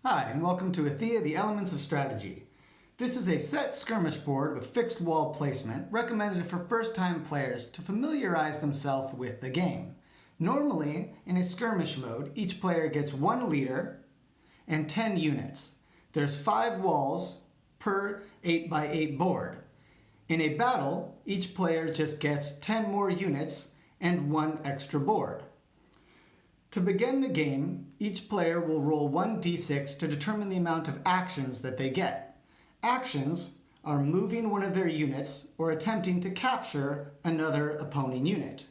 Hi, and welcome to Athea, the Elements of Strategy. This is a set skirmish board with fixed wall placement recommended for first-time players to familiarize themselves with the game. Normally, in a skirmish mode, each player gets 1 leader and 10 units. There's 5 walls per 8x8 board. In a battle, each player just gets 10 more units and 1 extra board. To begin the game, each player will roll 1d6 to determine the amount of actions that they get. Actions are moving one of their units or attempting to capture another opposing unit.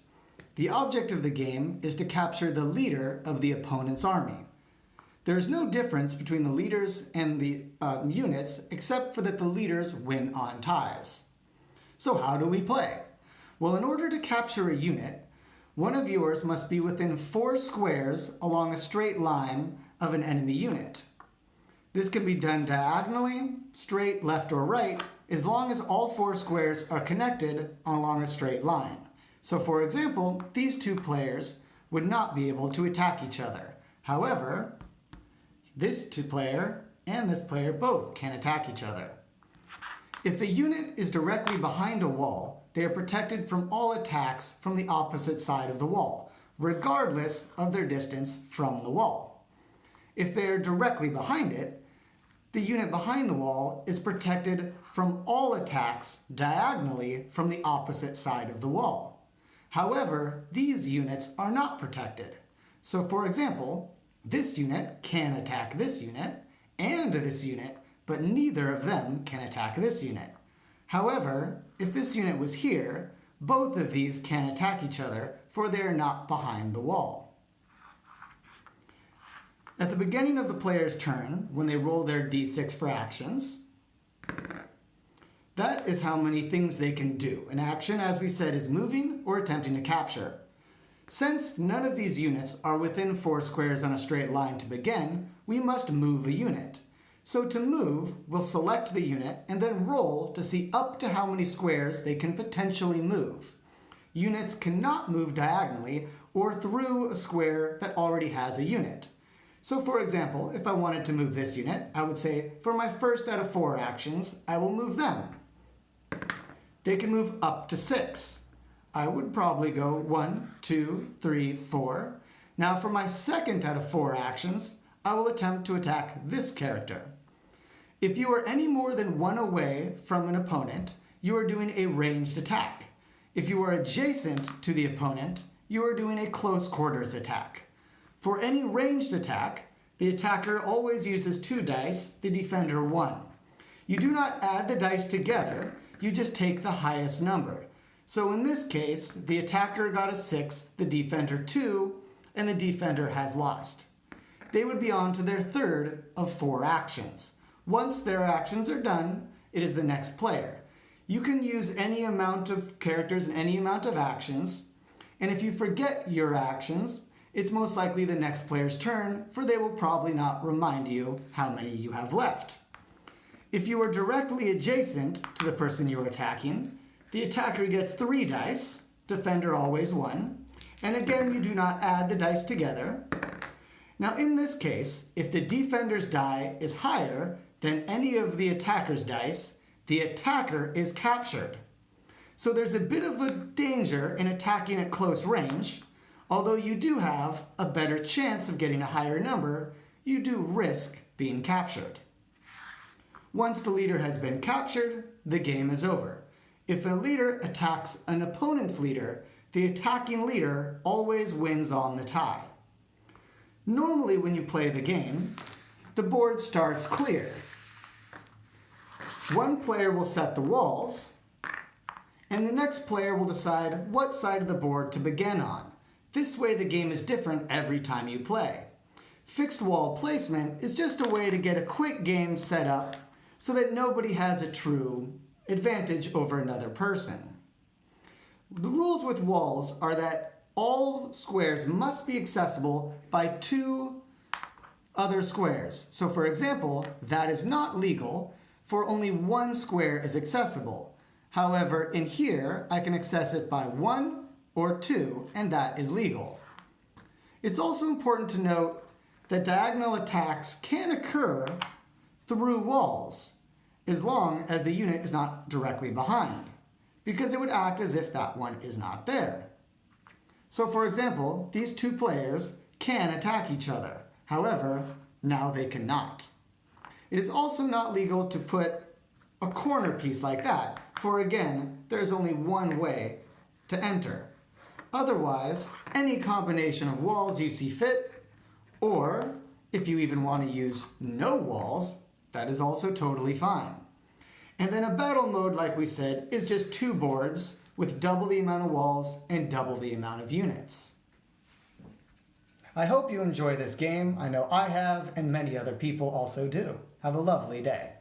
The object of the game is to capture the leader of the opponent's army. There is no difference between the leaders and the units except for that the leaders win on ties. So how do we play? Well, in order to capture a unit, one of yours must be within 4 squares along a straight line of an enemy unit. This can be done diagonally, straight, left, or right, as long as all 4 squares are connected along a straight line. So for example, these 2 players would not be able to attack each other. However, this player and this player both can attack each other. If a unit is directly behind a wall, they are protected from all attacks from the opposite side of the wall, regardless of their distance from the wall. If they are directly behind it, the unit behind the wall is protected from all attacks diagonally from the opposite side of the wall. However, these units are not protected. So for example, this unit can attack this unit and this unit, but neither of them can attack this unit. However, if this unit was here, both of these can attack each other, for they are not behind the wall. At the beginning of the player's turn, when they roll their d6 for actions, that is how many things they can do. An action, as we said, is moving or attempting to capture. Since none of these units are within 4 squares on a straight line to begin, we must move a unit. So to move, we'll select the unit and then roll to see up to how many squares they can potentially move. Units cannot move diagonally or through a square that already has a unit. So for example, if I wanted to move this unit, I would say, for my first out of 4 actions, I will move them. They can move up to 6. I would probably go 1, 2, 3, 4. Now for my second out of 4 actions, I will attempt to attack this character. If you are any more than 1 away from an opponent, you are doing a ranged attack. If you are adjacent to the opponent, you are doing a close quarters attack. For any ranged attack, the attacker always uses 2 dice, the defender 1. You do not add the dice together, you just take the highest number. So in this case, the attacker got a 6, the defender 2, and the defender has lost. They would be on to their third of 4 actions. Once their actions are done, it is the next player. You can use any amount of characters and any amount of actions, and if you forget your actions, it's most likely the next player's turn, for they will probably not remind you how many you have left. If you are directly adjacent to the person you are attacking, the attacker gets 3 dice, defender always 1, and again you do not add the dice together. Now in this case, if the defender's die is higher than any of the attacker's dice, the attacker is captured. So there's a bit of a danger in attacking at close range. Although you do have a better chance of getting a higher number, you do risk being captured. Once the leader has been captured, the game is over. If a leader attacks an opponent's leader, the attacking leader always wins on the tie. Normally when you play the game, the board starts clear. One player will set the walls, and the next player will decide what side of the board to begin on. This way the game is different every time you play. Fixed wall placement is just a way to get a quick game set up so that nobody has a true advantage over another person. The rules with walls are that all squares must be accessible by 2 other squares. So for example, that is not legal, for only 1 square is accessible. However, in here, I can access it by 1 or 2, and that is legal. It's also important to note that diagonal attacks can occur through walls, as long as the unit is not directly behind, because it would act as if that one is not there. So for example, these two players can attack each other. However, now they cannot. It is also not legal to put a corner piece like that, for again, there's only one way to enter. Otherwise, any combination of walls you see fit, or if you even want to use no walls, that is also totally fine. And then a battle mode, like we said, is just two boards with double the amount of walls and double the amount of units. I hope you enjoy this game. I know I have, and many other people also do. Have a lovely day.